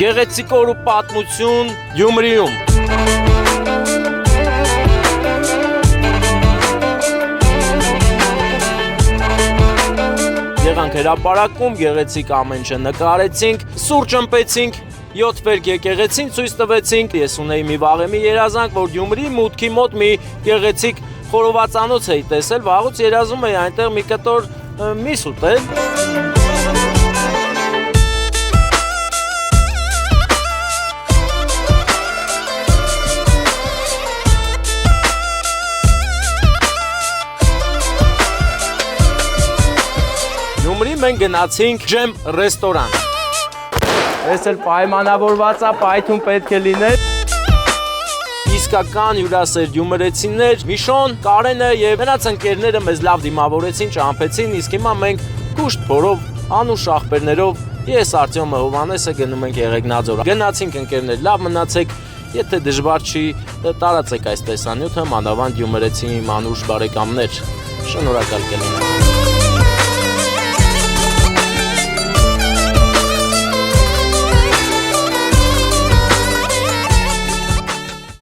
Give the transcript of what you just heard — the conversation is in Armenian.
Գեղեցիկորու պատմություն Գյումրիում։ Եղանք հրապարակում, գեղեցիկ ամեն ինչ նկարեցինք, սուրճ ըմպեցինք, 7 վերք եկեղեցին ցույց տվեցինք։ Ես ունեի մի վաղեմի երազանք, որ Գյումրիի մուտքի մոտ մի գեղեցիկ խորովածանոց էի տեսել, վաղուց երազում էի այնտեղ մի կտոր միս ուտել։ Գյումրի մենք գնացինք Ջեմ ռեստորան։ Այս էլ պայմանավորված է, պայթուն պետք է լինել։ Իսկական հյուրասեր գյումրեցիներ, Միշոն, Կարենը եւ նրանց ընկերները մեզ լավ դիմավորեցին, ճամփեցին, իսկ հիմա մենք կուշտ փորով, անուշ ախպերներով, ես Արտյոմը Հովանեսը գնում ենք Եղեգնաձոր։ Գնացինք ընկերներ, լավ մնացեք, եթե դժվար չի, տարածեք այս տեսանյութը, մանավանդ գյումրեցի մանուշ բարեկամներ։ Շնորհակալ կլինեմ։